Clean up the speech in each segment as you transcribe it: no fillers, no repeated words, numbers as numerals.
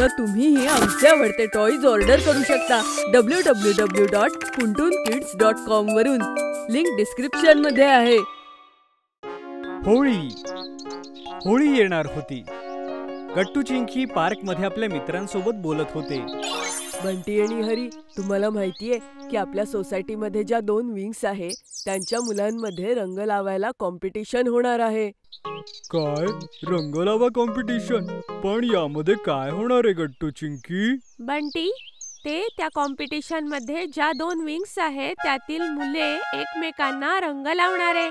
आता तुम्हीही आमचे आवडते टॉयज ऑर्डर करू शकता www.puntunkids.com वरून. लिंक डिस्क्रिप्शन मध्ये आहे. होळी येणार होती. गट्टू चिंकी पार्क मध्ये आपल्या मित्रांसोबत बोलत होते. बंटी आणि हरी, तुम्हाला माहितीये की आपल्या सोसायटीमध्ये ज्या 2 विंग्स आहे त्यांच्या मुलांमध्ये रंग लावायला कॉम्पिटिशन होणार आहे. काय? रंग लावा कॉम्पिटिशन? पण यामध्ये काय होणार आहे गट्टू चिंकी? बंटी, ते त्या कॉम्पिटिशन मध्ये ज्या 2 विंग्स आहेत त्यातील मुले एकमेकांना रंग लावणार आहे.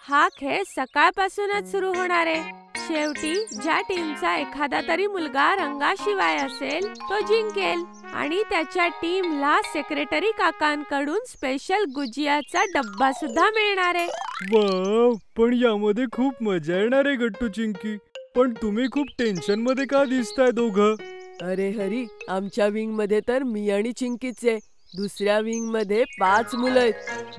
हा खेळ सकाळपासूनच सुरू होणार आहे. शेवटी ज्या टीमचा एखादा तरी मुलगा रंगाशिवाय असेल तो जिंकेल आणि त्याच्या टीमला सेक्रेटरी काकांकडून स्पेशल गुजियाचा डब्बा सुद्धा मिळणार आहे. वाव, पण यामध्ये खूप मजा येणार आहे गट्टू चिंकी. पण तुम्ही खूप टेन्शन मध्ये का दिसताय दोघं? अरे हरी, आमच्या विंग मध्ये तर मी आणि चिंकीच आहे. दुसऱ्या विंग मध्ये 5 मुलं आहेत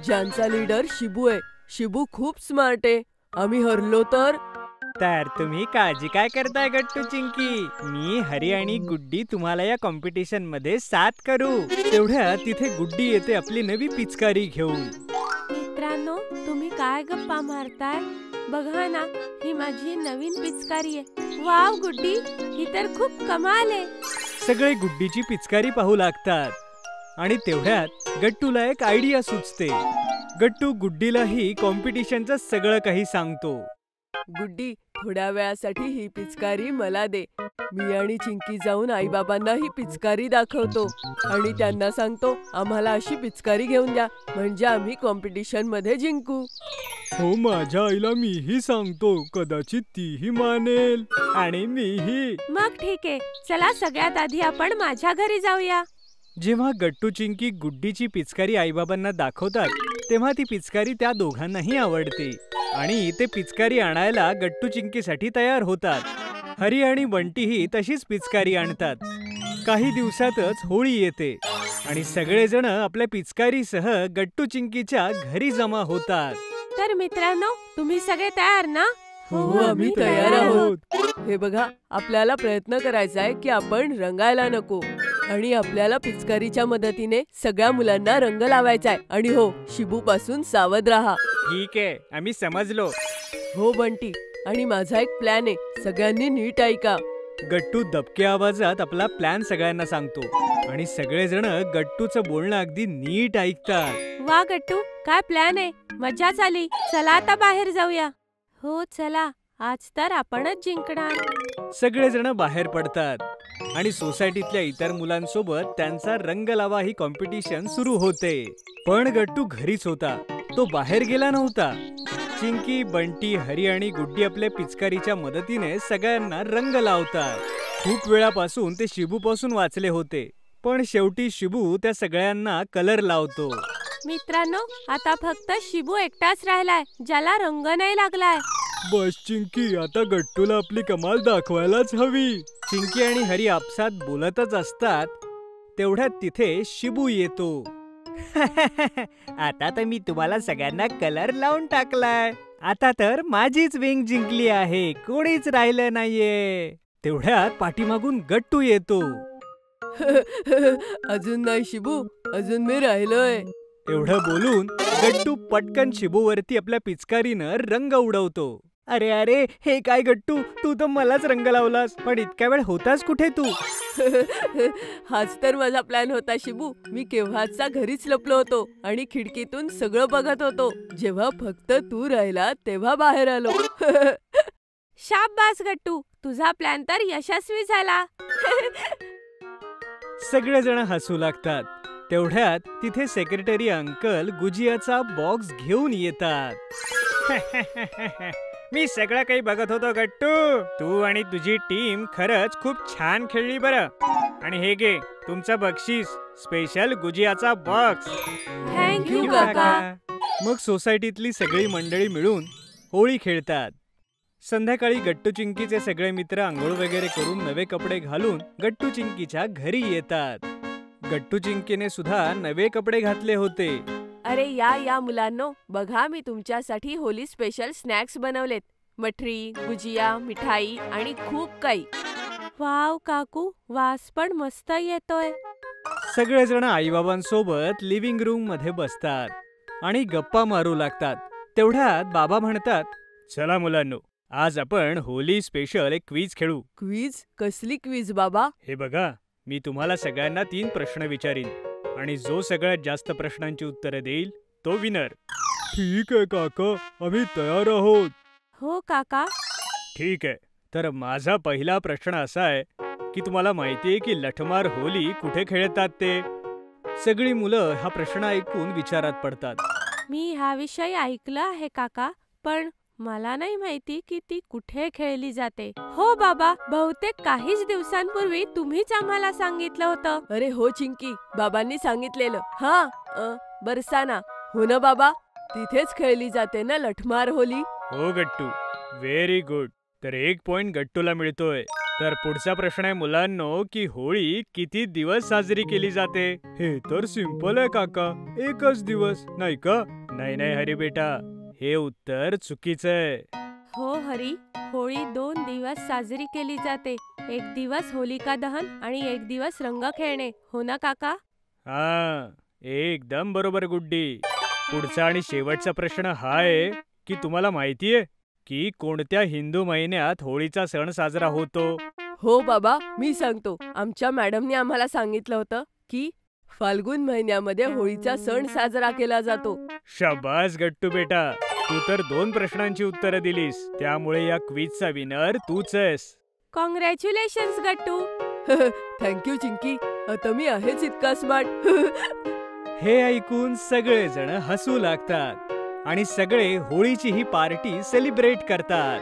ज्यांचा लीडर शिबू आहे. शिबू खूप स्मार्ट आहे. आम्ही हरलो तर तुम्ही काळजी काय करताय गट्टू चिंकी? मी, हरी आणि गुड्डी तुम्हाला या कॉम्पिटिशन मध्ये साथ करू. तेवढ्या तिथे गुड्डी येते आपली नवी पिचकारी घेऊन. मित्रांनो, तुम्ही काय गप्पा मारताय? बघा ना, ही माझी नवीन पिचकारी आहे. वाव गुड्डी, ही तर खूप कमाल आहे. सगळे गुड्डीची पिचकारी पाहू लागतात आणि तेवढ्यात गट्टूला एक आयडिया सुचते. गट्टू गुड्डीलाही कॉम्पिटिशनचं सगळं काही सांगतो. गुड्डी, थोड्या वेळासाठी ही पिचकारी मला दे. मी आणि चिंकी जाऊन आईबाबांना ही पिचकारी दाखवतो आणि त्यांना सांगतो आम्हाला अशी पिचकारी घेऊन द्या म्हणजे आम्ही कॉम्पिटिशन मध्ये जिंकू. हो, माझ्या आईला मीही सांगतो, कदाचित तीही मानेल आणि मीही. मग ठीक आहे, चला सगळ्यात आधी आपण माझ्या घरी जाऊया. जेव्हा गट्टू चिंकी गुड्डीची पिचकारी आईबाबांना दाखवतात तेव्हा ती पिचकारी त्या दोघांनाही आवडते आणि ते पिचकारी आणायला गट्टू चिंकीसाठी तयार होतात. हरी आणि बंटीही तशीच पिचकारी आणतात. काही दिवसातच होळी येते आणि सगळेजण आपल्या पिचकारीसह गट्टू चिंकीच्या घरी जमा होतात. तर मित्रांनो, तुम्ही सगळे तयार ना? हो, आम्ही तयार आहोत. हे बघा, आपल्याला प्रयत्न करायचा आहे की आपण रंगायला नको आणि आपल्याला पिचकारीच्या मदतीने सगळ्या मुलांना रंग लावायचा आहे. आणि हो, शिबू पासून सावध राहा. ठीक आहे, आम्ही समजलो. हो बंटी, आणि माझा एक प्लॅन आहे, सगळ्यांनी नीट ऐका. गट्टू दबक्या आवाजात आपला प्लॅन सगळ्यांना सांगतो आणि सगळेजण गट्टूचं बोलणं अगदी नीट ऐकतात. वा गट्टू, काय प्लॅन आहे? मजाच आली. चला आता बाहेर जाऊया. हो चला, आज तर आपणच जिंकणार. सगळेजण बाहेर पडतात आणि सोसायटीतल्या इतर मुलांसोबत त्यांचा रंग लावा ही कॉम्पिटिशन सुरू होते. पण गट्टू घरीच होता, तो बाहेर गेला नव्हता. चिंकी, बंटी, हरी आणि गुड्डी आपल्या पिचकारीच्या मदतीने सगळ्यांना रंग लावतात. खूप वेळापासून ते शिबूपासून वाचले होते, पण शेवटी शिबू त्या सगळ्यांना कलर लावतो. मित्रांनो, आता फक्त शिबू एकटाच राहिलाय ज्याला रंग नाही लागलाय. बस चिंकी, आता गट्टूला आपली कमाल दाखवायलाच हवी. चिंकी आणि हरी आपसात बोलतच असतात तेवढ्यात तिथे शिबू येतो. आता तर मी तुम्हाला सगळ्यांना कलर लावून टाकलाय. आता तर माझीच विंग जिंकली आहे, कोणीच राहिलं नाहीये. तेवढ्यात पाठीमागून गट्टू येतो. अजून नाही शिबू, अजून मी राहिलोय. एवढं बोलून गट्टू पटकन शिबूवरती आपल्या पिचकारीनं रंग उडवतो. अरे अरे, हे काय गट्टू, तू तर मलाच रंग लावलास. पण इतक्या वेळ होतास कुठे तू? हाच तर माझा प्लॅन होता शिबू. मी केव्हाचा घरीच लपलो होतो आणि खिडकीतून सगळं बघत होतो. जेव्हा फक्त तू राहिला तेव्हा बाहेर आलो. शाबास गट्टू, तुझा प्लॅन तर यशस्वी झाला. सगळेजण हसू लागतात. तेवढ्यात तिथे सेक्रेटरी अंकल गुजियाचा बॉक्स घेऊन येतात. मी सगळं काही बघत होतो गट्टू. तू आणि तुझी टीम खरंच खूप छान खेळली बरं. आणि हे घे तुमचं बक्षीस, स्पेशल गुजियाचा बॉक्स. थँक्यू काका. मग सोसायटीतली सगळी मंडळी मिळून होळी खेळतात. संध्याकाळी गट्टू चिंकीचे सगळे मित्र आंघोळ वगैरे करून नवे कपडे घालून गट्टू चिंकीच्या घरी येतात. गट्टू चिंकीने सुद्धा नवे कपडे घातले होते. अरे या मुलांनो, बघा मी तुमच्यासाठी होली स्पेशल स्नॅक्स बनवलेत. मठरी, गुजिया, मिठाई आणि खूप काही. वाव काकू, वास पण मस्त येतोय. सगळेजण आईबाबांसोबत लिव्हिंग रूम मध्ये बसतात आणि गप्पा मारू लागतात. तेवढ्यात बाबा म्हणतात, चला मुलांनो, आज आपण होली स्पेशल एक क्विज खेळू. क्वीज? कसली क्वीज बाबा? हे बघा, मी तुम्हाला सगळ्यांना 3 प्रश्न विचारीन आणि जो सगळ्यात जास्त प्रश्नांची उत्तरं देईल तो विनर. ठीक आहे काका, आम्ही तयार आहोत. हो काका. ठीक आहे, तर माझा पहिला प्रश्न असा आहे की तुम्हाला माहितीये की लठमार होली कुठे खेळतात ते? सगळी मुलं हा प्रश्न ऐकून विचारात पडतात. मी हा विषय ऐकला आहे काका, पण मला नाही माहिती की ती कुठे खेळली जाते. हो बाबा, बहुतेक काहीच दिवसांपूर्वी तुम्हीच आम्हाला सांगितलं होतं. अरे हो चिंकी, बाबांनी सांगितलेलं. हा, बरसाना. हो ना बाबा, तिथेच खेळली जाते ना लठमार होली. हो गट्टू, व्हेरी गुड. तर 1 पॉइंट गट्टूला मिळतोय. तर पुढचा प्रश्न आहे मुलांनो की होळी किती दिवस साजरी केली जाते? हे तर सिंपल आहे काका, 1च दिवस, नाही का? नाही हरी बेटा, हे उत्तर चुकीचं आहे. हो हरी, होळी 2 दिवस साजरी केली जाते. 1 दिवस होलिका दहन आणि 1 दिवस रंग खेळणे. हो ना काका? हा, एकदम बरोबर गुड्डी. पुढचा आणि शेवटचा प्रश्न हा आहे की तुम्हाला माहितीये की कोणत्या हिंदू महिन्यात होळीचा सण साजरा होतो? हो बाबा, मी सांगतो. आमच्या मॅडमने आम्हाला सांगितलं होतं की फाल्गुन महिन्यामध्ये होळीचा सण साजरा केला जातो. शाबास गट्टू बेटा, तू तर 2 प्रश्नांची उत्तरं दिलीस, त्यामुळे या क्विजचा विनर तूच आहेस. कॉंग्रॅच्युलेशन्स गट्टू. थँक्यू चिंकी, आता मी आहेच इतका स्मार्ट. हे ऐकून सगळेजण हसू लागतात आणि सगळे होळीची ही पार्टी सेलिब्रेट करतात.